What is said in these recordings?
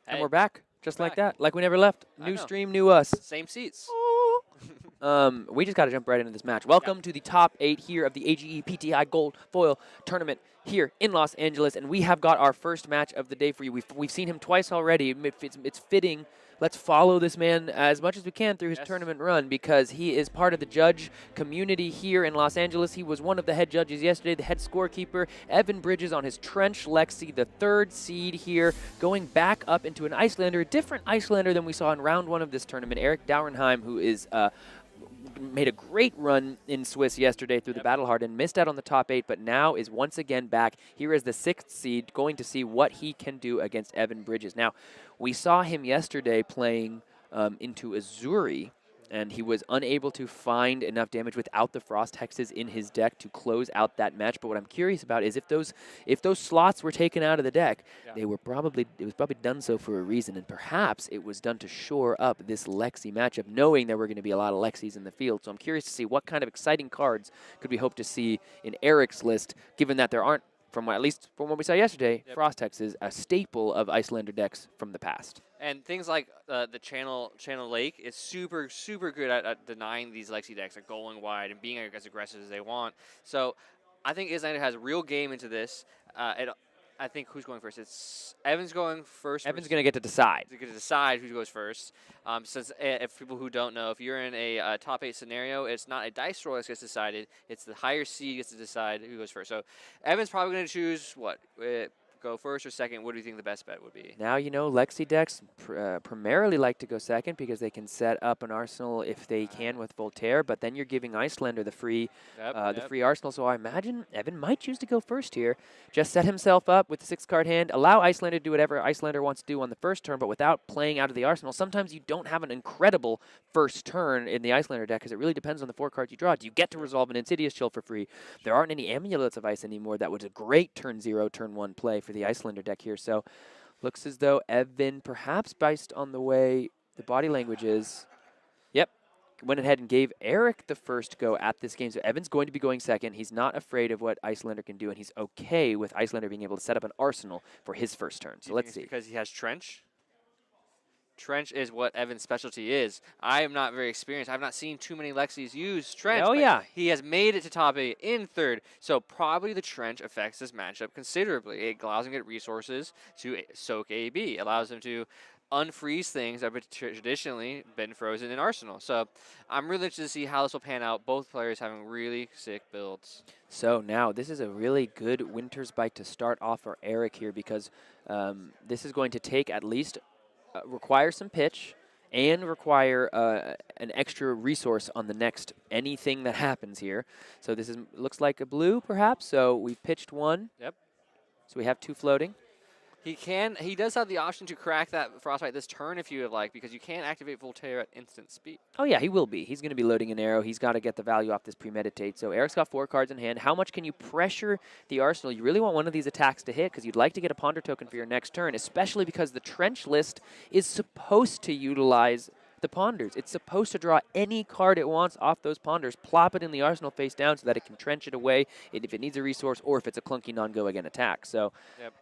And we're back, just like that, like we never left. New stream, new us. Same seats. We just got to jump right into this match. Welcome to the top 8 here of the AGE PTI Gold Foil Tournament here in Los Angeles, and we have got our first match of the day for you. We've seen him twice already. It's fitting. Let's follow this man as much as we can through his tournament run because he is part of the judge community here in Los Angeles. He was one of the head judges yesterday, the head scorekeeper. Evan Bridges on his Trench Lexi, the 3rd seed here, going back up into an Iyslander, a different Iyslander than we saw in round 1 of this tournament. Eric Dauernnheim, who is made a great run in Swiss yesterday through the Battle Hard and missed out on the top 8, but now is once again back. Here is the 6th seed, going to see what he can do against Evan Bridges. Now, we saw him yesterday playing into Azuri, and he was unable to find enough damage without the Frost Hexes in his deck to close out that match. But what I'm curious about is if those slots were taken out of the deck, it was probably done so for a reason, and perhaps it was done to shore up this Lexi matchup, knowing there were going to be a lot of Lexis in the field. So I'm curious to see what kind of exciting cards could we hope to see in Eric's list, given that there aren't, at least from what we saw yesterday, Frost Hexes, a staple of Iyslander decks from the past. And things like the Channel Lake is super good at denying these Lexi decks, at going wide and being as aggressive as they want. So I think Iyslander has a real game into this. I think who's going first? It's Evan's going first. Evan's going to get to decide. To get to decide who goes first. Since if people who don't know, if you're in a top 8 scenario, it's not a dice roll that gets decided. It's the higher seed gets to decide who goes first. So Evan's probably going to choose what? Go first or second? What do you think the best bet would be? Now, you know, Lexi decks primarily like to go second because they can set up an arsenal if they can with Voltaire, but then you're giving Iyslander the free arsenal. So I imagine Evan might choose to go first here. Just set himself up with the 6-card hand, allow Iyslander to do whatever Iyslander wants to do on the first turn, but without playing out of the arsenal. Sometimes you don't have an incredible first turn in the Iyslander deck because it really depends on the 4 cards you draw. Do you get to resolve an Insidious Chill for free? There aren't any Amulets of Ice anymore. That was a great turn 0, turn 1 play for the Iyslander deck here. So looks as though Evan, perhaps based on the way the body language is, went ahead and gave Eric the first go at this game. So Evan's going to be going second. He's not afraid of what Iyslander can do, and he's okay with Iyslander being able to set up an arsenal for his first turn. So let's see. Because he has Trench? Trench is what Evan's specialty is. I am not very experienced. I've not seen too many Lexis use Trench. Oh, yeah. He has made it to top 8 in 3rd. So probably the Trench affects this matchup considerably. It allows him to get resources to soak AB. It allows him to unfreeze things that have traditionally been frozen in Arsenal. So I'm really interested to see how this will pan out. Both players having really sick builds. So now this is a really good Winter's Bite to start off for Eric here because this is going to take at least require some pitch and require an extra resource on the next anything that happens here. So this looks like a blue perhaps. So we've pitched 1. Yep. So we have 2 floating. He does have the option to crack that Frostbite this turn if you would like, because you can activate Voltaire at instant speed. Oh yeah, he will be. He's going to be loading an arrow. He's got to get the value off this premeditate. So Eric's got 4 cards in hand. How much can you pressure the arsenal? You really want one of these attacks to hit because you'd like to get a ponder token for your next turn, especially because the Trench list is supposed to utilize the ponders. It's supposed to draw any card it wants off those ponders, plop it in the arsenal face down so that it can trench it away if it needs a resource or if it's a clunky non-go again attack. So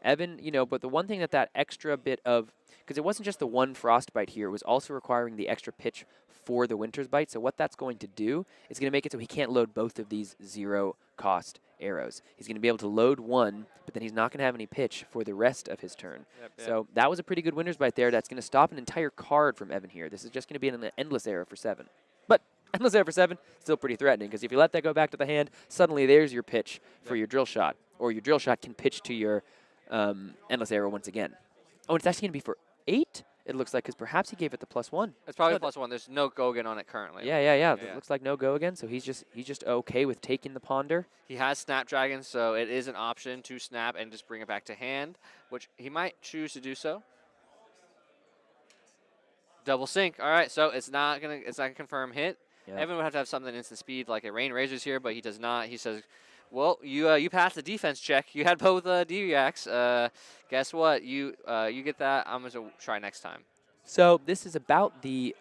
Evan, you know, but the one thing that extra bit of, because it wasn't just the 1 Frostbite here, it was also requiring the extra pitch for the Winter's Bite. So what that's going to do is going to make it so he can't load both of these 0-cost arrows. He's going to be able to load 1, but then he's not going to have any pitch for the rest of his turn. So that was a pretty good Winter's Bite there. That's going to stop an entire card from Evan here. This is just going to be an endless arrow for 7. But endless arrow for 7, still pretty threatening, because if you let that go back to the hand, suddenly there's your pitch for your drill shot, or your drill shot can pitch to your endless arrow once again. Oh, and it's actually going to be for 8? It looks like, because perhaps he gave it the +1. It's probably +1. There's no go again on it currently. Yeah. It looks like no go again, so he's just okay with taking the ponder. He has Snapdragon, so it is an option to snap and just bring it back to hand, which he might choose to do so. Double sync. All right, so it's not gonna confirm hit. Yep. Evan would have to have something instant speed like a Rain Razors here, but he does not. He says, well, you passed the defense check. You had both D-reacts. Guess what? You get that. I'm going to try next time. So this is about the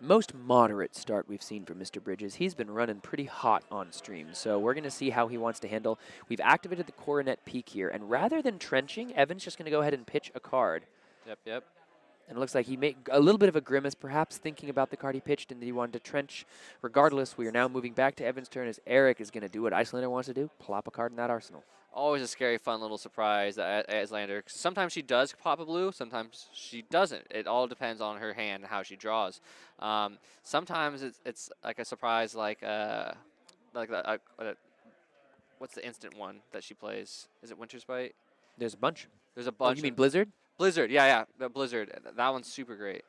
most moderate start we've seen from Mr. Bridges. He's been running pretty hot on stream, so we're going to see how he wants to handle. We've activated the coronet peak here, and rather than trenching, Evan's just going to go ahead and pitch a card. Yep. And it looks like he made a little bit of a grimace, perhaps thinking about the card he pitched and that he wanted to trench. Regardless, we are now moving back to Evan's turn as Eric is going to do what Iyslander wants to do, plop a card in that arsenal. Always a scary, fun little surprise that Iyslander. Sometimes she does pop a blue, sometimes she doesn't. It all depends on her hand and how she draws. Sometimes it's like a surprise, like what's the instant one that she plays? Is it Winter Spite? There's a bunch. There's a Oh, bunch. you mean Blizzard? Blizzard, yeah, the Blizzard. That one's super great.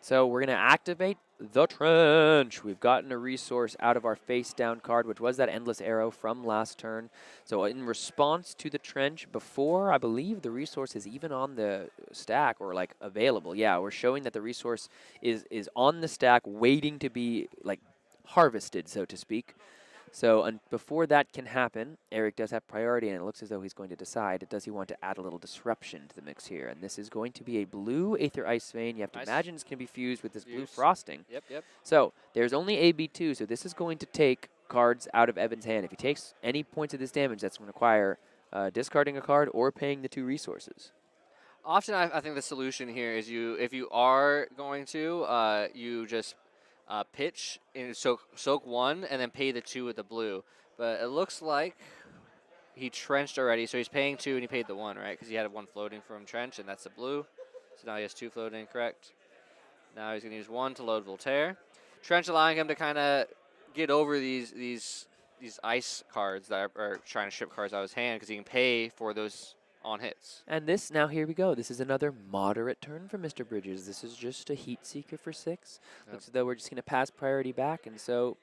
So we're going to activate the Trench. We've gotten a resource out of our face-down card, which was that Endless Arrow from last turn. So in response to the Trench, before I believe the resource is even on the stack or like available. Yeah, we're showing that the resource is on the stack waiting to be like harvested, so to speak. So before that can happen, Eric does have priority, and it looks as though he's going to decide, does he want to add a little disruption to the mix here? And this is going to be a blue Aether Ice Vein. You have to imagine it's going to be fused with this blue frosting. Yep. So there's only AB2, so this is going to take cards out of Evan's hand. If he takes any points of this damage, that's going to require discarding a card or paying the 2 resources. Often I think the solution here is if you are going to, you just pitch and soak 1 and then pay the 2 with the blue. But it looks like he trenched already, so he's paying 2 and he paid the 1, right? Because he had 1 floating from trench, and that's the blue. So now he has 2 floating, correct? Now he's going to use 1 to load Voltaire. Trench allowing him to kind of get over these ice cards that are trying to strip cards out of his hand because he can pay for those on hits. And this, now here we go. This is another moderate turn for Mr. Bridges. This is just a Heat Seeker for 6. Yep. Looks as though we're just going to pass priority back, and so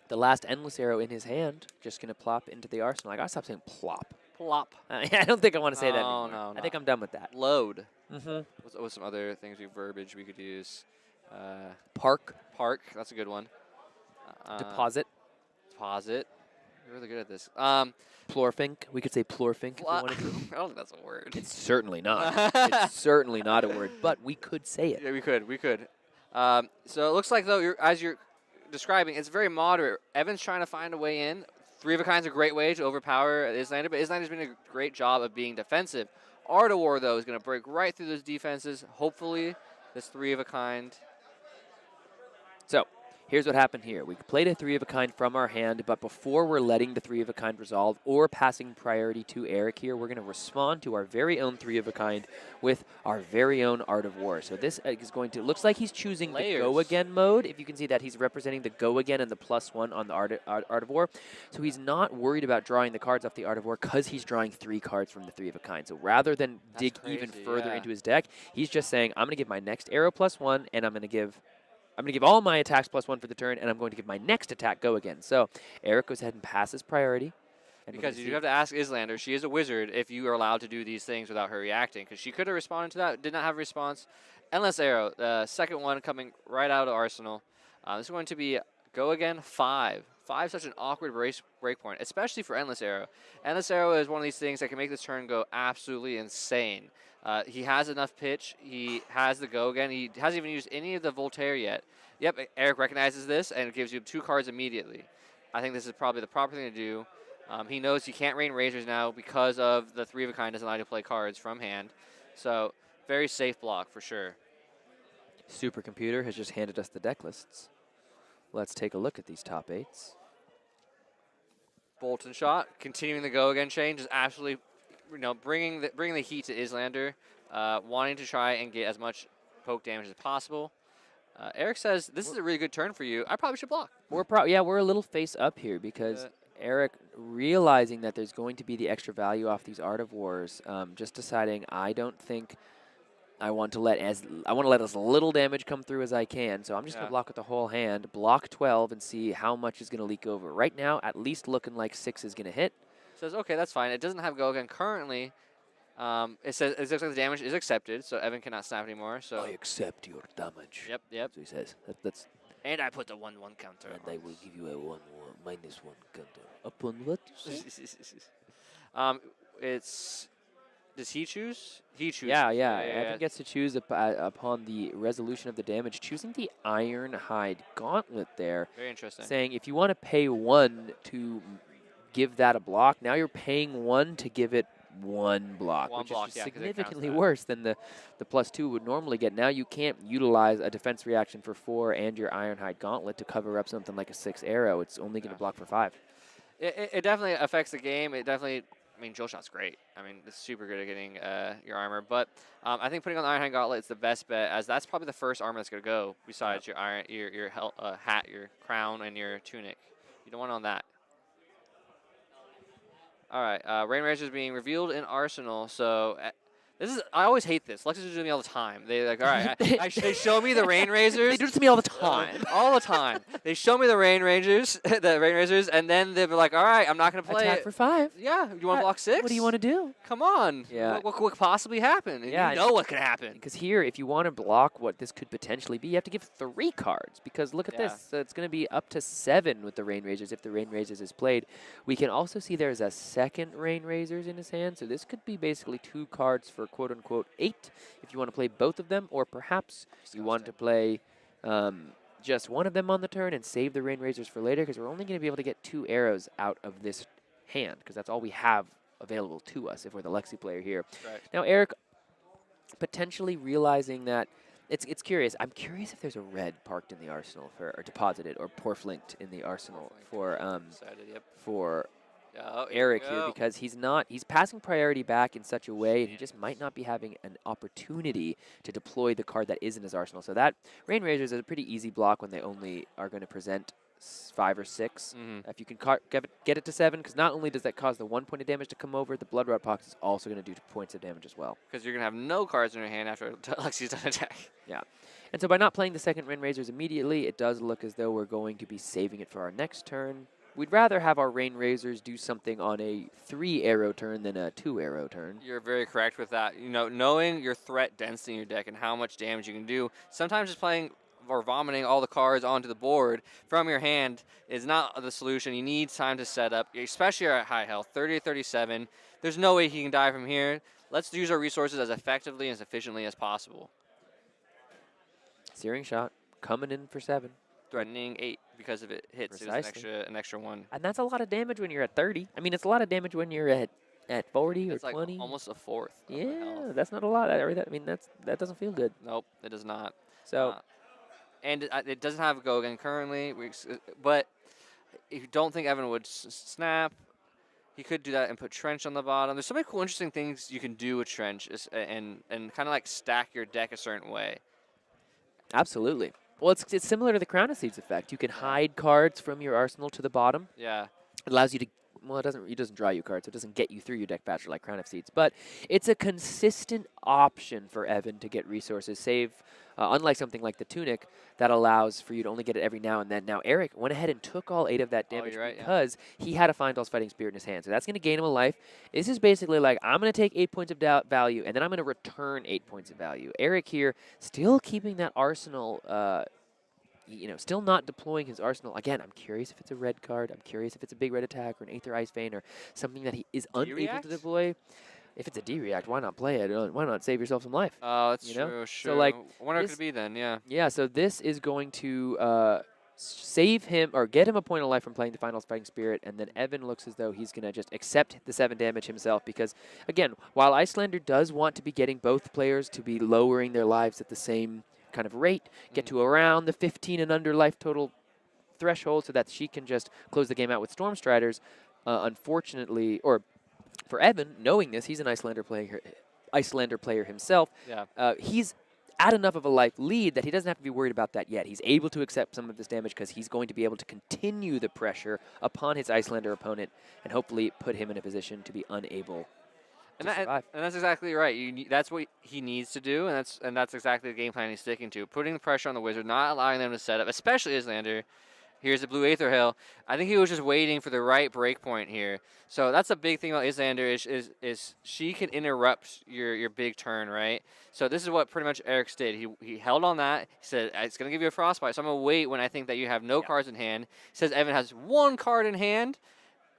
the last Endless Arrow in his hand just going to plop into the arsenal. I got to stop saying plop. Plop. I don't think I want to say that anymore. No. I think I'm done with that. Load. Mm-hmm. What's some other things, verbiage we could use? Park. Park, that's a good one. Deposit. Deposit. You're really good at this. Plorfink. We could say plorfink if we wanted to. I don't think that's a word. It's certainly not. It's certainly not a word, but we could say it. Yeah, we could. So it looks like, though, as you're describing, it's very moderate. Evan's trying to find a way in. 3 of a kind's a great way to overpower Iyslander, but Iyslander been a great job of being defensive. Art of War, though, is going to break right through those defenses. Hopefully, this 3 of a kind. So here's what happened here. We played a 3 of a kind from our hand, but before we're letting the 3 of a kind resolve or passing priority to Eric here, we're going to respond to our very own 3 of a kind with our very own Art of War. So this is going to, looks like he's choosing the go again mode. If you can see that, he's representing the go again and the +1 on the Art of War. So he's not worried about drawing the cards off the Art of War because he's drawing 3 cards from the 3 of a kind. So rather than dig even further into his deck, he's just saying, I'm going to give my next arrow +1, and I'm going to give all my attacks +1 for the turn, and I'm going to give my next attack go again. So Eric goes ahead and passes priority. Because you have to ask Iyslander, she is a wizard, if you are allowed to do these things without her reacting. Because she could have responded to that, did not have a response. Endless Arrow, the second one coming right out of Arsenal. This is going to be go again 5. 5 such an awkward break point, especially for Endless Arrow. Endless Arrow is one of these things that can make this turn go absolutely insane. He has enough pitch. He has the go again. He hasn't even used any of the Voltaire yet. Yep, Eric recognizes this and gives you 2 cards immediately. I think this is probably the proper thing to do. He knows he can't rain razors now because of the 3 of a kind doesn't allow you to play cards from hand. So very safe block for sure. Supercomputer has just handed us the deck lists. Let's take a look at these top 8s. Bolt and Shot, continuing the go again chain, just absolutely, bringing the heat to Iyslander, wanting to try and get as much poke damage as possible. Eric says this is a really good turn for you. I probably should block. We're a little face up here because Eric, realizing that there's going to be the extra value off these Art of Wars, just deciding I don't think I want to let as little damage come through as I can. So I'm just going to block with the whole hand, block 12, and see how much is going to leak over. Right now, at least looking like 6 is going to hit. Says, okay, that's fine. It doesn't have go again currently. It says it looks like the damage is accepted, so Evan cannot snap anymore. So I accept your damage. Yep. So he says. That's and I put the 1/1 counter. And I will give you a -1 counter. Upon what you say? It's Does he choose? He chooses. Yeah. Evan gets to choose upon the resolution of the damage, choosing the Ironhide Gauntlet there, Very interesting. saying if you want to pay 1 to give that a block, now you're paying 1 to give it 1 block, One which block, is yeah, 'cause it counts significantly that. worse than the +2 would normally get. Now you can't utilize a defense reaction for 4 and your Ironhide Gauntlet to cover up something like a 6 arrow. It's only going to block for 5. It definitely affects the game. It definitely. I mean, Joel Shot's great. I mean, it's super good at getting your armor. But I think putting on the Ironhide Gauntlet is the best bet, as that's probably the first armor that's going to go besides your hat, your crown, and your tunic. You don't want on that. All right, Rain Razor is being revealed in Arsenal. So I always hate this. Lexi does me all the time. They like, all right, they show me the Rain Razors. They do it to me all the time. All the time. They show me the Rain Razors, and then they're like, all right, I'm not gonna play Attack it. for 5. Yeah, you want to block 6? What do you want to do? Come on. Yeah. What could possibly happen? And Yeah, you know what could happen. Because here, if you want to block what this could potentially be, you have to give 3 cards. Because look at this. So it's going to be up to 7 with the Rain Razors if the Rain Razors is played. We can also see there's a second Rain Razors in his hand. So this could be basically 2 cards for quote-unquote 8 if you want to play both of them. Or perhaps you want to play just one of them on the turn and save the Rain Razors for later. Because we're only going to be able to get 2 arrows out of this hand. Because that's all we have available to us if we're the Lexi player here. Right. Now, Eric, potentially realizing that it's curious. I'm curious if there's a red parked in the arsenal or deposited or porflinked in the arsenal for Eric here, because he's passing priority back in such a way, and he just might not be having an opportunity to deploy the card that is in his arsenal. So that Rain Razors is a pretty easy block when they only are going to present 5 or 6. If you can get it to 7, because not only does that cause the 1 point of damage to come over, the Blood Rot Pox is also going to do 2 points of damage as well. Because you're going to have no cards in your hand after Lexi's done attack. Yeah. And so by not playing the second Rain Razors immediately, it does look as though we're going to be saving it for our next turn. We'd rather have our Rain Razors do something on a 3-arrow turn than a 2-arrow turn. You're very correct with that. You know, knowing your threat density in your deck and how much damage you can do, sometimes just playing or vomiting all the cards onto the board from your hand is not the solution. You need time to set up, especially at high health, 30 to 37. There's no way he can die from here. Let's use our resources as effectively and as efficiently as possible. Searing Shot coming in for 7. Threatening 8 because if it hits, it's an extra 1. And that's a lot of damage when you're at 30. I mean, it's a lot of damage when you're at 40 it's or like 20. Almost a fourth. Yeah, that's not a lot. I mean, that doesn't feel good. Nope, it does not. So. And it doesn't have Gogan currently, but if you don't think Evan would snap, he could do that and put Trench on the bottom. There's so many cool, interesting things you can do with Trench and kind of like stack your deck a certain way. Absolutely. Well, it's similar to the Crown of Seeds effect. You can hide cards from your arsenal to the bottom. Yeah. It allows you to, well, it doesn't draw you cards, so it doesn't get you through your deck patcher like Crown of Seeds. But it's a consistent option for Evan to get resources, save, unlike something like the Tunic that allows for you to only get it every now and then. Now, Eric went ahead and took all 8 of that damage because he had a Findall's Fighting Spirit in his hand. So that's going to gain him a life. This is basically like, I'm going to take 8 points of value, and then I'm going to return 8 points of value. Eric here still keeping that arsenal, still not deploying his arsenal. Again, I'm curious if it's a red card. I'm curious if it's a big red attack or an Aether Ice Vein or something that he is unable to deploy. If it's a D-React, why not play it? Why not save yourself some life? Oh, that's true. Sure. So, like, I wonder what it could be then, yeah. Yeah, so this is going to save him or get him a point of life from playing the Findall's Fighting Spirit, and then Evan looks as though he's going to just accept the 7 damage himself because, again, while Iyslander does want to be getting both players to be lowering their lives at the same kind of rate, get to around the 15 and under life total threshold so that she can just close the game out with Stormstriders, unfortunately, or for Evan, knowing this, he's an Iyslander player himself. Yeah. He's at enough of a life lead that he doesn't have to be worried about that yet. He's able to accept some of this damage because he's going to be able to continue the pressure upon his Iyslander opponent and hopefully put him in a position to be unable to survive. And that's exactly right. That's what he needs to do, and that's exactly the game plan he's sticking to. Putting the pressure on the Wizard, not allowing them to set up, especially Iyslander. Here's the blue Aether Hill. I think he was just waiting for the right break point here. So that's a big thing about Iyslander is she can interrupt your big turn, right? So this is what pretty much Eric's did. He held on that. He said, it's going to give you a Frostbite, so I'm going to wait when I think that you have no cards in hand. He says Evan has 1 card in hand.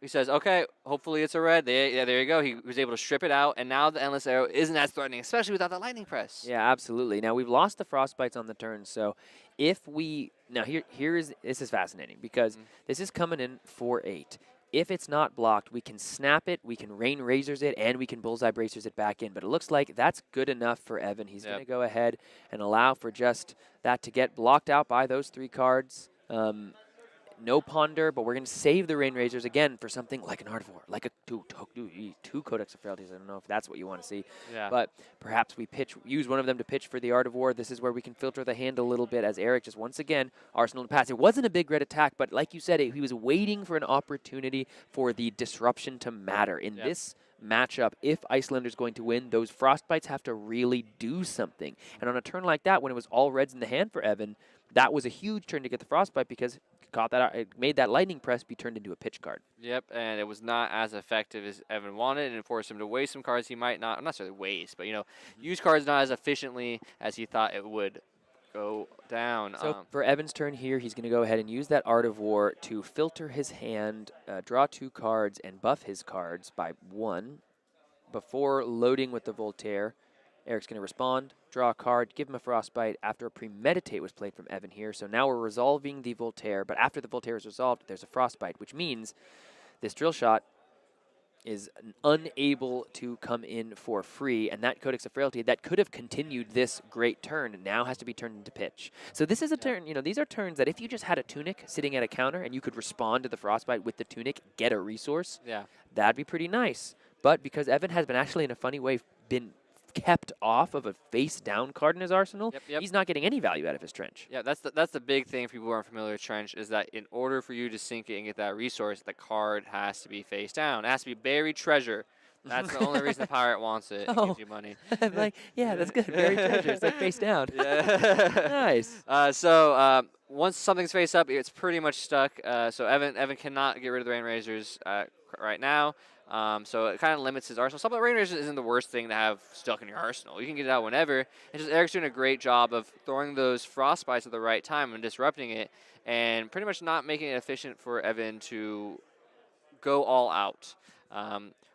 he says, okay, hopefully it's a red. Yeah, there you go. He was able to strip it out, and now the Endless Arrow isn't as threatening, especially without the Lightning Press. Yeah, absolutely. Now we've lost the frostbites on the turn, so if we now this is fascinating because this is coming in 4-8. If it's not blocked, we can snap it, we can rain razors it, and we can bullseye bracers it back in. But it looks like that's good enough for Evan. He's going to go ahead and allow for just that to get blocked out by those 3 cards. No Ponder, but we're going to save the Rain Razors again for something like an Art of War, like a two Codex of Frailties. I don't know if that's what you want to see. Yeah. But perhaps we use one of them to pitch for the Art of War. This is where we can filter the hand a little bit as Eric just once again, Arsenal to pass. It wasn't a big red attack, but like you said, he was waiting for an opportunity for the disruption to matter. In this matchup, if Icelander's going to win, those Frostbites have to really do something. And on a turn like that, when it was all reds in the hand for Evan, that was a huge turn to get the Frostbite because it made that Lightning Press be turned into a pitch card. Yep, and it was not as effective as Evan wanted, and it forced him to waste some cards he might not necessarily waste, but, use cards not as efficiently as he thought it would go down. So for Evan's turn here, he's going to go ahead and use that Art of War to filter his hand, draw 2 cards, and buff his cards by 1 before loading with the Voltaire. Eric's going to respond, draw a card, give him a Frostbite after a Premeditate was played from Evan here. So now we're resolving the Voltaire, but after the Voltaire is resolved, there's a Frostbite, which means this Drill Shot is unable to come in for free, and that Codex of Frailty that could have continued this great turn now has to be turned into pitch. So this is a turn, these are turns that if you just had a Tunic sitting at a counter and you could respond to the Frostbite with the Tunic, get a resource, that'd be pretty nice. But because Evan has been actually in a funny way been kept off of a face-down card in his arsenal, he's not getting any value out of his Trench. Yeah, that's the big thing for people who aren't familiar with Trench is that in order for you to sink it and get that resource, the card has to be face down. It has to be buried treasure. That's the only reason the pirate wants it. It gives you money. I'm like, yeah, that's good. Buried treasure. It's like face down. Nice. So once something's face up, it's pretty much stuck. So Evan cannot get rid of the Rain Razors right now. So it kind of limits his arsenal. Some of the Rain Razors isn't the worst thing to have stuck in your arsenal. You can get it out whenever. It's just Eric's doing a great job of throwing those Frostbites at the right time and disrupting it and pretty much not making it efficient for Evan to go all out.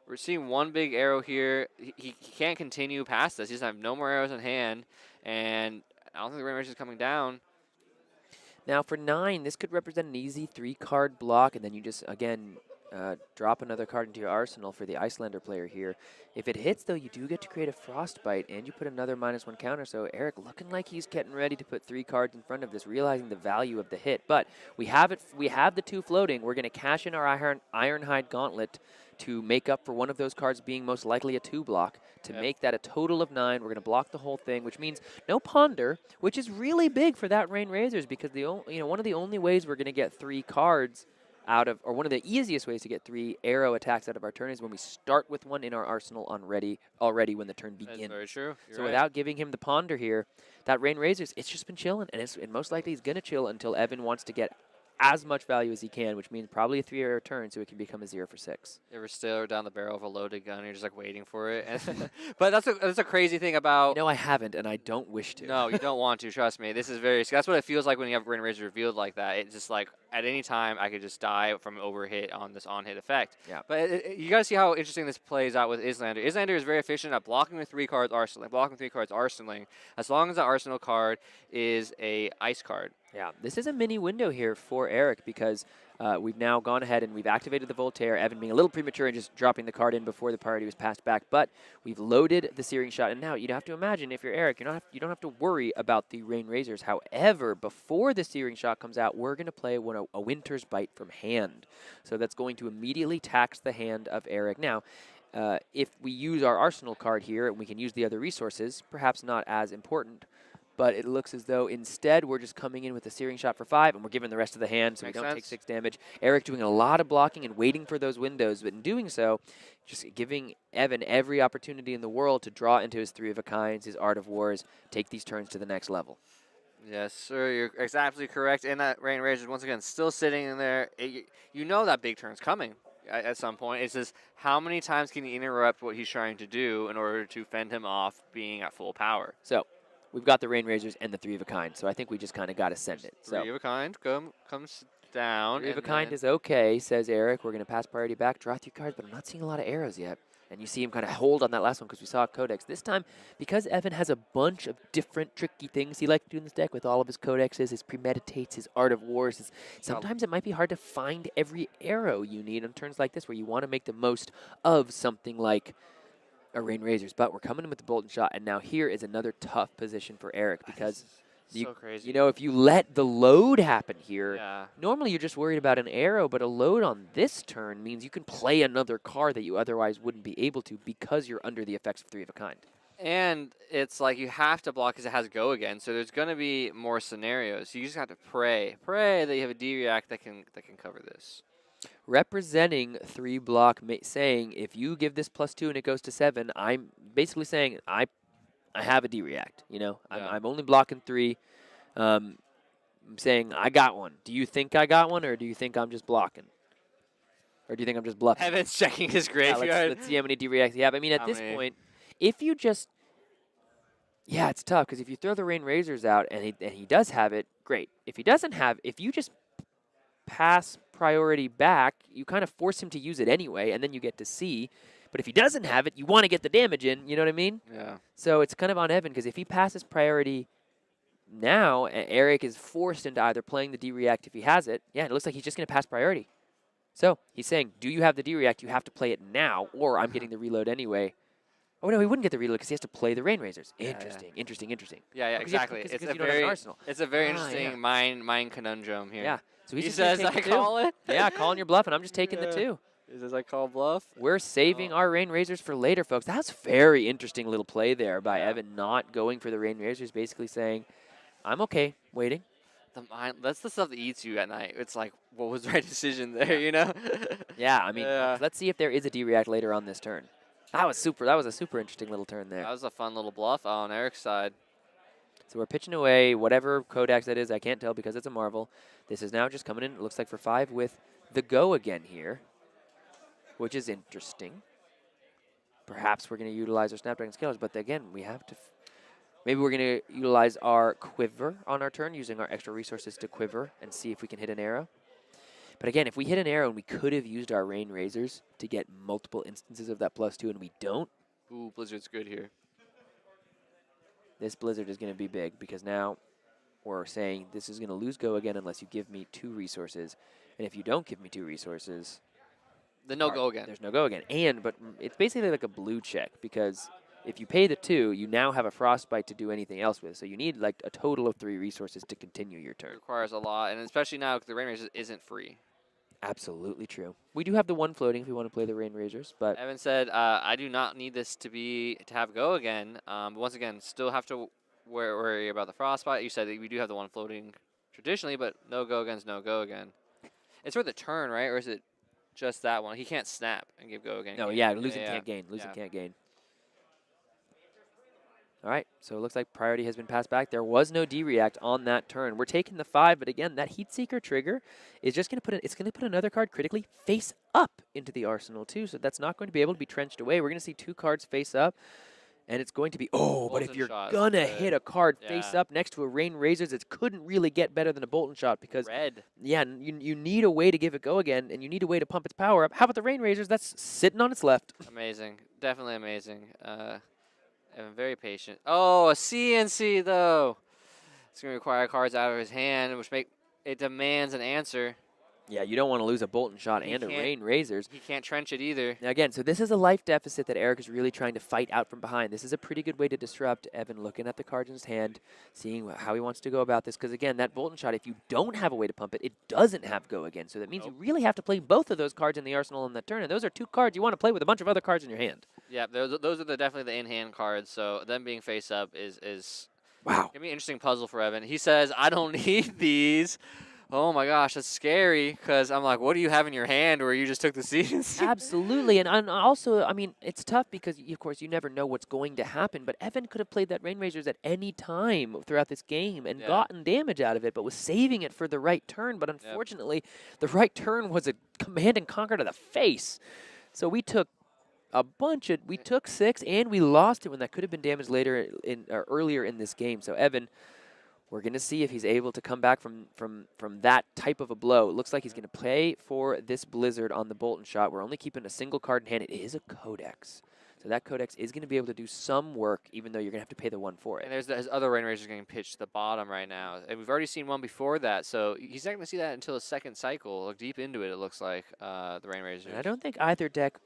We're seeing one big arrow here. He can't continue past this. He doesn't have no more arrows in hand, and I don't think the Rain Razor is coming down. Now for 9, this could represent an easy 3-card block, and then you just, again, drop another card into your arsenal for the Iyslander player here. If it hits, though, you do get to create a Frostbite, and you put another -1 counter. So Eric looking like he's getting ready to put 3 cards in front of this, realizing the value of the hit. But we have it. We have the 2 floating. We're going to cash in our Ironhide Gauntlet to make up for one of those cards being most likely a 2 block to make that a total of 9. We're going to block the whole thing, which means no Ponder, which is really big for that Rain Razors because one of the only ways we're going to get 3 cards out of, or one of the easiest ways to get 3 arrow attacks out of our turn is when we start with one in our arsenal already when the turn begins. That's very true. So without giving him the Ponder here, that Rain Razors, it's just been chilling, and most likely he's going to chill until Evan wants to get as much value as he can, which means probably a 3-arrow turn, so it can become a 0 for 6. You ever stare down the barrel of a loaded gun and you're just like waiting for it? But that's a crazy thing about... No, I haven't, and I don't wish to. No, you don't want to, trust me. This is that's what it feels like when you have Rain Razor revealed like that. It's just like, at any time, I could just die from overhit on this on-hit effect. Yeah. But you got to see how interesting this plays out with Iyslander. Iyslander is very efficient at blocking with 3 cards arsenaling, as long as the arsenal card is a ice card. Yeah, this is a mini window here for Eric because we've now gone ahead and we've activated the Voltaire, Evan being a little premature and just dropping the card in before the priority was passed back, but we've loaded the Searing Shot, and now you'd have to imagine if you're Eric, you don't have to worry about the Rain Razors. However, before the Searing Shot comes out, we're going to play a Winter's Bite from hand, so that's going to immediately tax the hand of Eric. Now, if we use our Arsenal card here and we can use the other resources, perhaps not as important, but it looks as though instead we're just coming in with a Searing Shot for 5, and we're giving the rest of the hand so we don't take 6 damage. Eric doing a lot of blocking and waiting for those windows, but in doing so, just giving Evan every opportunity in the world to draw into his 3 of a kinds, his Art of Wars, take these turns to the next level. Yes, sir, you're exactly correct. And that Rain Razor, once again, still sitting in there. You know that big turn's coming at some point. It's just how many times can he interrupt what he's trying to do in order to fend him off being at full power? So we've got the Rain Razors and the 3 of a kind, so I think we just kind of got to send it. 3 of a kind comes down. 3 of a and kind then- is okay, says Eric. We're going to pass priority back, draw 3 cards, but I'm not seeing a lot of arrows yet. And you see him kind of hold on that last one because we saw a Codex. This time, because Evan has a bunch of different tricky things he likes to do in this deck with all of his Codexes, his Premeditates, his Art of Wars, sometimes it might be hard to find every arrow you need on turns like this where you want to make the most of something like a Rain Razors. But we're coming in with the Bolt and Shot, and now here is another tough position for Eric because so crazy. you know, if you let the load happen here, Yeah. normally you're just worried about an arrow, but a load on this turn means you can play another card that you otherwise wouldn't be able to because you're under the effects of 3 of a kind. And it's like you have to block because it has go again. So there's going to be more scenarios. You just have to pray that you have a D-React that can cover this. Representing 3 block, saying if you give this +2 and it goes to 7, I'm basically saying I have a D-React. You know, Yeah. I'm only blocking 3. I'm saying I got one. Do you think I got one, or do you think I'm just blocking? Or do you think I'm just bluffing? Evan's checking his Yeah, graveyard. let's see how many D-Reacts you have. I mean, at How this many? point, if you just... Yeah, it's tough, because if you throw the Rain Razors out and he does have it, great. If he doesn't have... If you just pass priority back, you kind of force him to use it anyway, and then you get to see. But if he doesn't have it, you want to get the damage in, you know what I mean? Yeah. So it's kind of on Evan, because if he passes priority now, Eric is forced into either playing the D-React if he has it. Yeah, it looks like he's just going to pass priority. So he's saying, do you have the D-React? You have to play it now, or I'm getting the reload anyway. Oh, no, he wouldn't get the reload because he has to play the Rain Razors. Interesting. Yeah, Oh, exactly. Because you don't have an arsenal. It's a very Ah, interesting yeah. mind conundrum here. Yeah. So He he's just gonna says, take I the 2. call it. Yeah, calling your bluff, and I'm just taking the Yeah. 2. He says, I call bluff. We're saving our Rain Razors for later, folks. That's very interesting little play there by Evan not going for the Rain Razors, basically saying, I'm okay waiting. That's the stuff that eats you at night. It's like, what was the right decision there, you know? Yeah, I mean, Yeah. let's see if there is a D-React later on this turn. That was a super interesting little turn there. That was a fun little bluff on Eric's side. So we're pitching away whatever Codex that is. I can't tell because it's a Marvel. This is now just coming in, it looks like, for 5 with the go again here, which is interesting. Perhaps we're going to utilize our Snapdragon Scalers, but again, we have to... Maybe we're going to utilize our Quiver on our turn, using our extra resources to Quiver and see if we can hit an arrow. But again, if we hit an arrow and we could have used our Rain Razors to get multiple instances of that +2 and we don't, Ooh, Blizzard's good here. this Blizzard is going to be big because now we're saying this is going to lose go again unless you give me 2 resources. And if you don't give me 2 resources... Then no go again. There's no go again. But it's basically like a blue check because if you pay the 2, you now have a Frostbite to do anything else with. So you need like a total of 3 resources to continue your It turn. requires a lot, and especially now because the Rain Razors isn't free. Absolutely true. We do have the 1 floating if we want to play the Rain Razors, but... Evan said, I do not need this to have go again. But once again, still have to worry about the Frostbite. You said that we do have the 1 floating traditionally, but no go again's no go again. It's for the turn, right? Or is it just that one? He can't snap and give go again. No, yeah, losing can't gain. Losing can't gain. All right, so it looks like priority has been passed back. There was no D-React on that turn. We're taking the 5, but again, that Heatseeker trigger is just going to put another card critically face up into the arsenal too, so that's not going to be able to be trenched away. We're going to see 2 cards face up, and it's going to be, but if you're going to hit a card face up next to a Rain Razors, it couldn't really get better than a Bolt and Shot because, red. Yeah, you need a way to give it go again, and you need a way to pump its power up. How about the Rain Razors? That's sitting on its left. Amazing. Definitely amazing. Evan, very patient. Oh, a CNC, though. It's going to require cards out of his hand, which it demands an answer. Yeah, you don't want to lose a Bolt and Shot and a Rain Razors. He can't trench it either. Now again, so this is a life deficit that Eric is really trying to fight out from behind. This is a pretty good way to disrupt Evan, looking at the cards in his hand, seeing how he wants to go about this. Because again, that Bolt and Shot, if you don't have a way to pump it, it doesn't have go again. So that means you really have to play both of those cards in the arsenal on that turn. And those are 2 cards you want to play with a bunch of other cards in your hand. Yeah, those are definitely the in-hand cards. So them being face up is wow. Gonna be an interesting puzzle for Evan. He says, I don't need these. Oh my gosh, that's scary. Because I'm like, what do you have in your hand where you just took the seeds? Absolutely, and also, I mean, it's tough because of course you never know what's going to happen. But Evan could have played that Rain Razors at any time throughout this game and gotten damage out of it, but was saving it for the right turn. But unfortunately, the right turn was a command and conquer to the face. So we took we took 6 and we lost it when that could have been damaged later earlier in this game. So Evan We're going to see if he's able to come back from that type of a blow. It looks like he's going to play for this Blizzard on the Bolton shot. We're only keeping a single card in hand. It is a Codex. So that Codex is going to be able to do some work, even though you're going to have to pay the 1 for it. And there's his other Rain Razors getting pitched to the bottom right now. And we've already seen one before that, so he's not going to see that until the second cycle. Look deep into it, it looks like, the Rain Razors. And I don't think either deck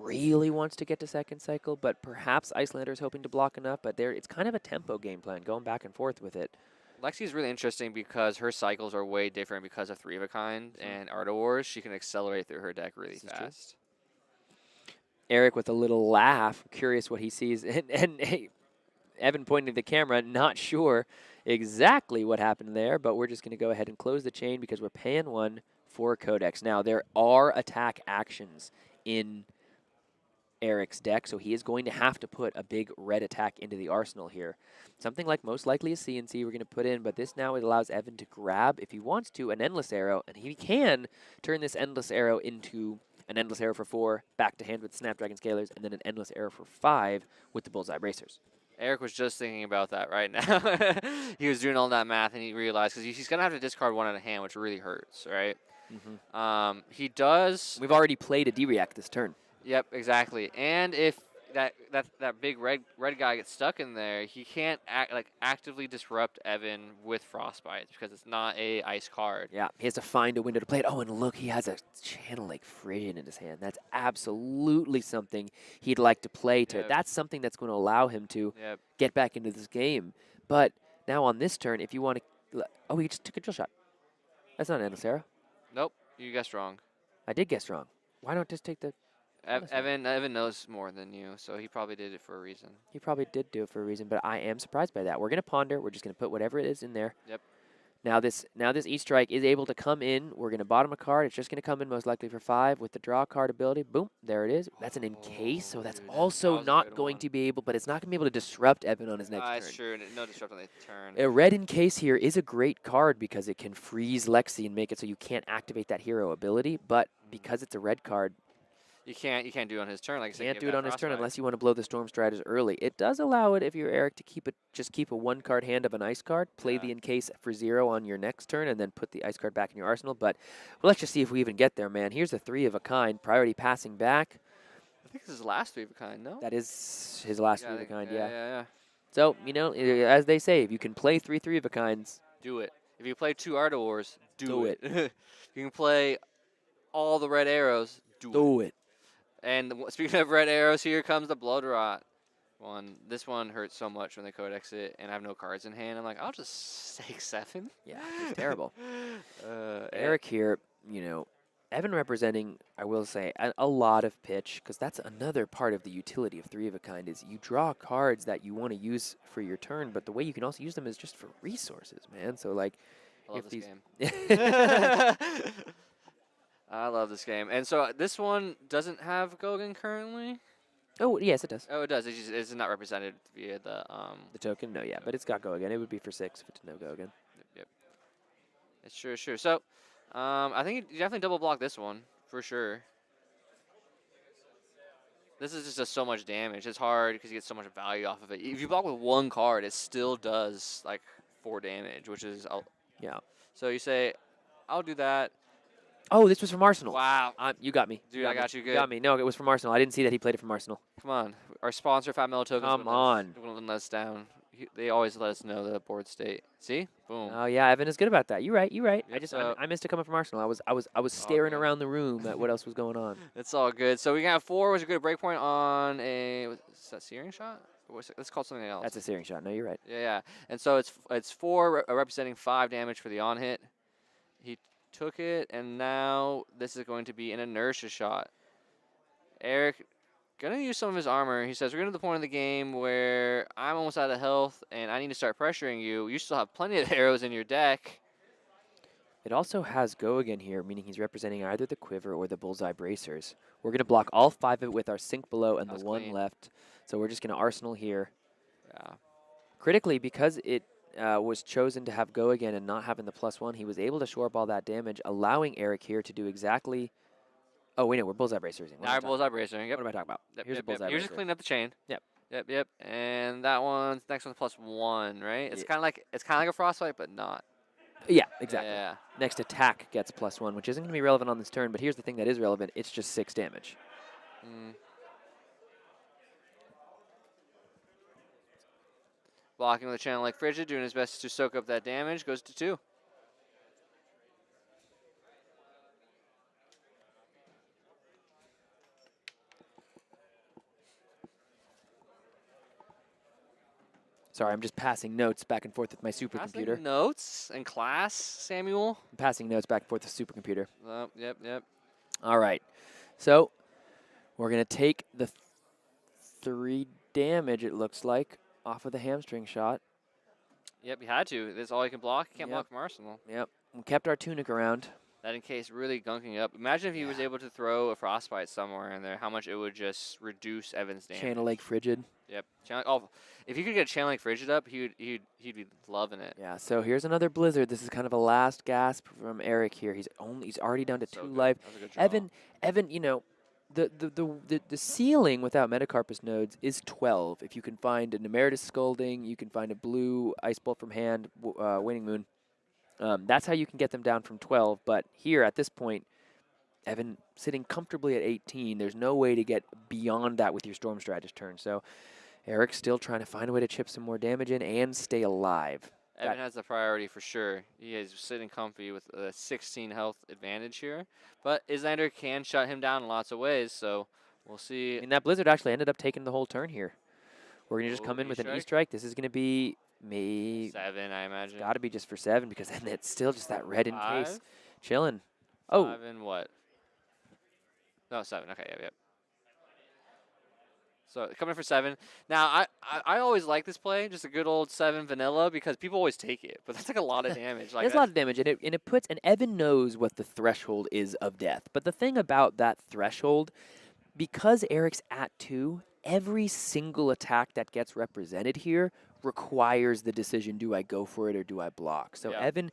really wants to get to second cycle, but perhaps Iyslander is hoping to block enough. But it's kind of a tempo game plan, going back and forth with it. Lexi is really interesting because her cycles are way different because of 3 of a kind and Art of Wars. She can accelerate through her deck really fast. Eric with a little laugh, curious what he sees, and hey, Evan pointing to the camera, not sure exactly what happened there, but we're just going to go ahead and close the chain because we're paying 1 for Codex. Now, there are attack actions in Eric's deck, so he is going to have to put a big red attack into the arsenal here. Something like most likely a CNC we're going to put in, but this now it allows Evan to grab, if he wants to, an Endless Arrow, and he can turn this Endless Arrow into an Endless Arrow for 4, back to hand with Snapdragon Scalers, and then an Endless Arrow for 5 with the Bullseye Bracers. Eric was just thinking about that right now. He was doing all that math, and he realized, because he's going to have to discard 1 out of hand, which really hurts, right? Mm-hmm. He does... We've already played a D-React this turn. Yep, exactly. And if that big red guy gets stuck in there, he can't actively disrupt Evan with Frostbite because it's not a ice card. Yeah, he has to find a window to play it. Oh, and look, he has a Channel Lake Frisian in his hand. That's absolutely something he'd like to play to. Yep. That's something that's going to allow him to get back into this game. But now on this turn, if you want to... Oh, he just took a drill shot. That's not an Endless Arrow. Nope, you guessed wrong. I did guess wrong. Why not just take the... Evan knows more than you, so he probably did it for a reason. He probably did do it for a reason, but I am surprised by that. We're going to ponder. We're just going to put whatever it is in there. Yep. Now this E-Strike is able to come in. We're going to bottom a card. It's just going to come in most likely for 5 with the draw card ability. Boom, there it is. That's an encase, so that's also not going to be able, but it's not going to be able to disrupt Evan on his next turn. That's true. No disrupt on the turn. A red encase here is a great card because it can freeze Lexi and make it so you can't activate that hero ability, but because it's a red card, You can't do it on his turn. Like I said, can't do it on his turn unless you want to blow the Storm Striders early. It does allow it, if you're Eric, to just keep a 1-card hand of an ice card, play the encase for 0 on your next turn, and then put the ice card back in your arsenal. But let's just see if we even get there, man. Here's a 3 of a kind, priority passing back. I think this is his last 3 of a kind, no? That is his last 3 of a kind, yeah. Yeah. So, as they say, if you can play 3 of a kinds, do it. If you play 2 Art of Wars, do it. it. You can play all the red arrows, do it. And speaking of red arrows, here comes the Blood Rot one. This one hurts so much when they Codex it, and I have no cards in hand. I'm like, I'll just take 7. Yeah, it's terrible. Eric here, Evan representing, I will say, a lot of pitch, because that's another part of the utility of 3 of a kind is you draw cards that you want to use for your turn, but the way you can also use them is just for resources, man. So, like, I love this game. I love this game. And so this one doesn't have Gogan currently? Oh, yes, it does. Oh, it does. It's not represented via the... The token? No, yeah, but it's got Go Again. It would be for 6 if it's no Go Again. Yep. It's true. So, I think you definitely double block this one, for sure. This is just so much damage. It's hard because you get so much value off of it. If you block with 1 card, it still does, 4 damage, which is... Yeah. So you say, I'll do that. Oh, this was from Arsenal. Wow. You got me. Dude, I got you good. You got me. No, it was from Arsenal. I didn't see that he played it from Arsenal. Come on. Our sponsor, Fat Mellow Tokens. Come on. Wouldn't let us down. They always let us know the board state. See? Boom. Oh, yeah, Evan is good about that. You're right. Yep, I missed it coming from Arsenal. I was staring around the room at what else was going on. It's all good. So we got 4, which is a good breakpoint on a... Is that Searing Shot? Let's call it something else. That's a Searing Shot. No, you're right. Yeah. And so it's 4 representing 5 damage for the on-hit. He took it, and now this is going to be an inertia shot. Eric, gonna use some of his armor. He says, we're getting to the point in the game where I'm almost out of health, and I need to start pressuring you. You still have plenty of arrows in your deck. It also has Go Again here, meaning he's representing either the Quiver or the Bullseye Bracers. We're going to block all 5 of it with our Sink below and the 1 left. So we're just going to Arsenal here. Yeah. Critically, because it was chosen to have Go Again and not having the +1, he was able to shore up all that damage, allowing Eric here to do exactly... Oh, wait, no, we're Bullseye Bracers. Now we're Bullseye Bracers. Yep. What am I talking about? Yep, Here's a Bullseye You're just Bracer. cleaning up the chain. Yep. Yep. And that one's next one's +1, right? It's kind of like a frostbite, but not. Yeah, exactly. Yeah. Next attack gets +1, which isn't going to be relevant on this turn, but here's the thing that is relevant. It's just 6 damage. Blocking with a channel like Frigid, doing his best to soak up that damage, goes to 2. Sorry, I'm just passing notes back and forth with my supercomputer. Passing notes in class, Samuel. I'm passing notes back and forth with the supercomputer. Oh, yep. All right. So we're going to take the 3 damage, it looks like, off of the hamstring shot. Yep, he had to. That's all he can block. He can't Yep. block from Arsenal. Yep. We kept our tunic around. That in case really gunking up. Imagine if he was able to throw a frostbite somewhere in there, how much it would just reduce Evan's damage. Channel Lake Frigid. Yep. If he could get Channel Lake Frigid up, he'd be loving it. Yeah, so here's another blizzard. This is kind of a last gasp from Eric here. He's already down to 2 life. That was a good draw. Evan, you know, the ceiling without Metacarpus nodes is 12. If you can find a Nemeritus Scolding, you can find a blue Ice Bolt from hand, Waning Moon. That's how you can get them down from 12. But here at this point, Evan sitting comfortably at 18. There's no way to get beyond that with your Storm Strategist turn. So Eric's still trying to find a way to chip some more damage in and stay alive. Evan has the priority for sure. He is sitting comfy with a 16 health advantage here. But Iyslander can shut him down in lots of ways, so we'll see. I mean, that blizzard actually ended up taking the whole turn here. We're going to just come in with an E-strike? E-strike. This is going to be maybe 7, I imagine. got to be just for 7 because then it's still just that red in case. 5? Chilling. Oh. 5 and what? No, 7. Okay, yep. So coming for 7. Now I always like this play, just a good old 7 vanilla, because people always take it, but that's like a lot of damage. It's a lot of damage, and it puts, and Evan knows what the threshold is of death. But the thing about that threshold, because Eric's at 2, every single attack that gets represented here requires the decision: do I go for it or do I block? So Evan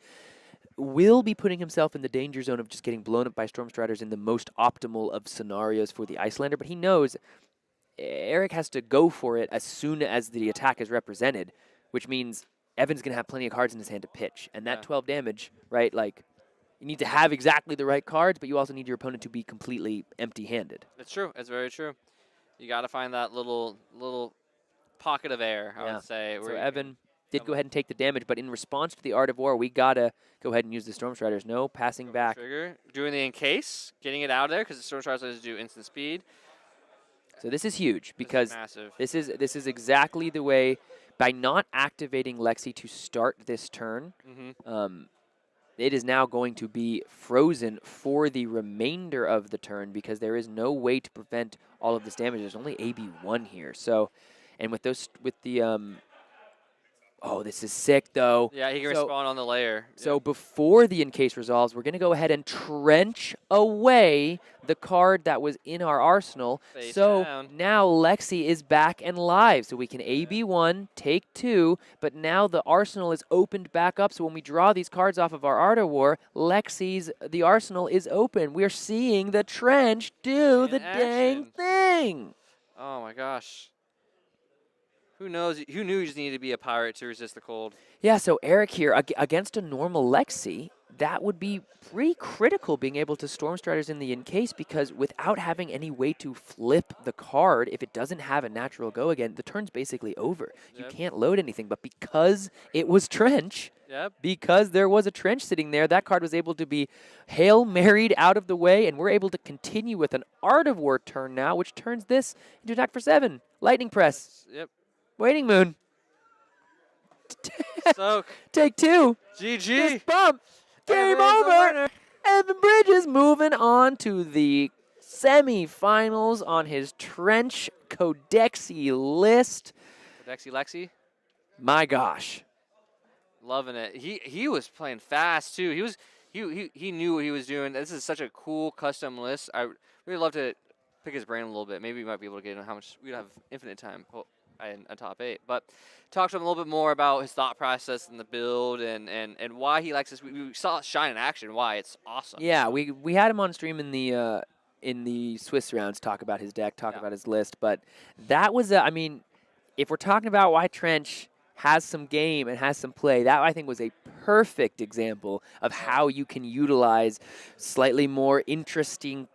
will be putting himself in the danger zone of just getting blown up by Storm Striders in the most optimal of scenarios for the Iyslander, but he knows Eric has to go for it as soon as the attack is represented, which means Evan's going to have plenty of cards in his hand to pitch. And that 12 damage, right, like, you need to have exactly the right cards, but you also need your opponent to be completely empty-handed. It's true. It's very true. You got to find that little pocket of air, I would say. So Evan did go ahead and take the damage, but in response to the Art of War, we got to go ahead and use the Storm Striders. No passing back. Trigger. Doing the encase, getting it out of there, because the Storm Striders do instant speed. So this is huge because this is this is exactly the way, by not activating Lexi to start this turn, it is now going to be frozen for the remainder of the turn because there is no way to prevent all of this damage. There's only AB1 here. So, and with the oh, this is sick, though. Yeah, he can respawn on the layer. So before the encase resolves, we're going to go ahead and trench away the card that was in our arsenal. Face so down. now Lexi is back and live. So we can AB1, take 2, but now the arsenal is opened back up. So when we draw these cards off of our Art of War, the arsenal is open. We're seeing the trench do the dang thing. Oh, my gosh. Who knows? Who knew you just needed to be a pirate to resist the cold? Yeah, so Eric here, against a normal Lexi, that would be pretty critical, being able to Storm Striders in the encase, because without having any way to flip the card, if it doesn't have a natural go again, the turn's basically over. You can't load anything, but because it was trench, because there was a trench sitting there, that card was able to be Hail Married out of the way, and we're able to continue with an Art of War turn now, which turns this into attack for 7. Lightning Press. Waning Moon. Soak. Take 2. GG. Fist bump. Game over. Evan Bridges moving on to the semifinals on his Trench Codexy list. Codexy Lexi. My gosh. Loving it. He was playing fast too. He knew what he was doing. This is such a cool custom list. I really love to pick his brain a little bit. Maybe we might be able to get in how much we'd have infinite time. In a top 8, but talk to him a little bit more about his thought process in the build and why he likes this. We saw it shine in action. Why it's awesome. Yeah, we had him on stream in the Swiss rounds talk about his deck, talk about his list, but that was I mean, if we're talking about why Trench has some game and has some play, that I think was a perfect example of how you can utilize slightly more interesting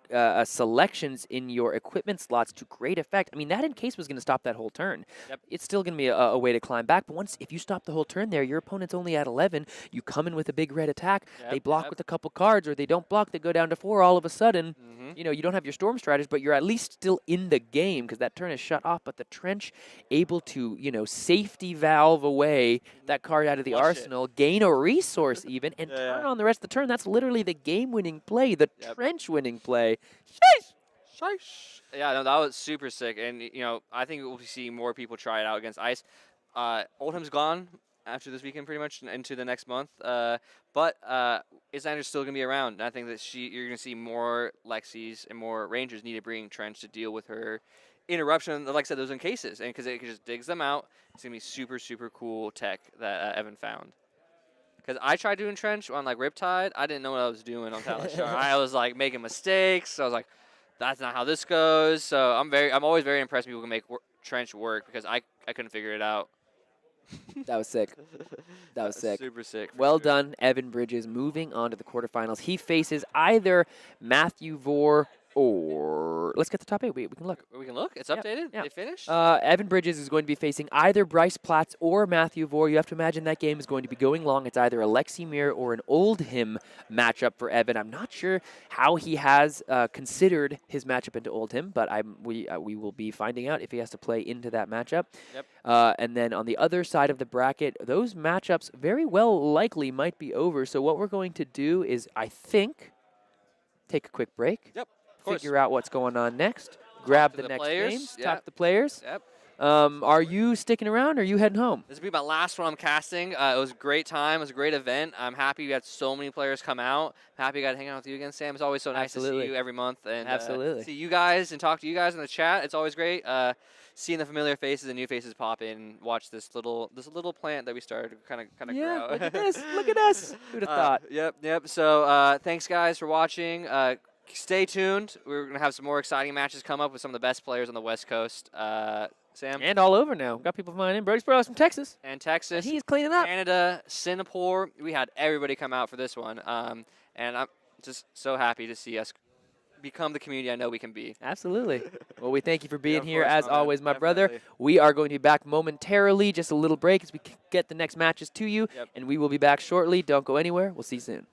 selections in your equipment slots to great effect. I mean, that in case was going to stop that whole turn. Yep. It's still going to be a way to climb back, but if you stop the whole turn there, your opponent's only at 11. You come in with a big red attack. They block with a couple cards, or they don't block. They go down to 4. All of a sudden, you know, you don't have your storm strategist, but you're at least still in the game because that turn is shut off. But the Trench able to, you know, safety valve away that card out of the arsenal, gain a resource even, and turn on the rest of the turn. That's literally the game-winning play, the Trench-winning play. Sheesh! Yeah, no, that was super sick, and you know, I think we'll see more people try it out against Ice. Oldham's gone after this weekend, pretty much into the next month, but Iyslander still gonna be around. And I think that you're gonna see more Lexis and more Rangers need to bring Trench to deal with her interruption. Like I said, those in cases, and because it just digs them out, it's gonna be super super cool tech that Evan found. Because I tried doing Trench on like Riptide, I didn't know what I was doing on Talishar. I was like making mistakes. So I was like, that's not how this goes. So I'm always very impressed when people can make Trench work because I couldn't figure it out. That was sick. That was sick. Super sick. Well done, Evan Bridges. Moving on to the quarterfinals. He faces either Matthew Vore or let's get the top 8. We can look. We can look. It's updated. Yeah. They finished. Evan Bridges is going to be facing either Bryce Platts or Matthew Vore. You have to imagine that game is going to be going long. It's either a Lexi Mirror or an Oldhim matchup for Evan. I'm not sure how he has considered his matchup into Oldhim, but we will be finding out if he has to play into that matchup. Yep. And then on the other side of the bracket, those matchups very well likely might be over. So what we're going to do is, I think, take a quick break. Yep. Figure out what's going on next. Grab the next games. Talk to the players. Yep. Are you sticking around or are you heading home? This will be my last one I'm casting. It was a great time. It was a great event. I'm happy we had so many players come out. I'm happy I got to hang out with you again, Sam. It's always so nice to see you every month. And see you guys and talk to you guys in the chat. It's always great. Seeing the familiar faces and new faces pop in and watch this little plant that we started kind of grow. Look at this. Look at us. Who'd have thought? Yep. So thanks, guys, for watching. Stay tuned. We're going to have some more exciting matches come up with some of the best players on the West Coast. Sam? And all over now. Got people flying in. Brody's Brothers from Texas. And Texas. And he's cleaning up. Canada, Singapore. We had everybody come out for this one. And I'm just so happy to see us become the community I know we can be. Absolutely. Well, we thank you for being here, as always, my brother. We are going to be back momentarily, just a little break as we get the next matches to you. And we will be back shortly. Don't go anywhere. We'll see you soon.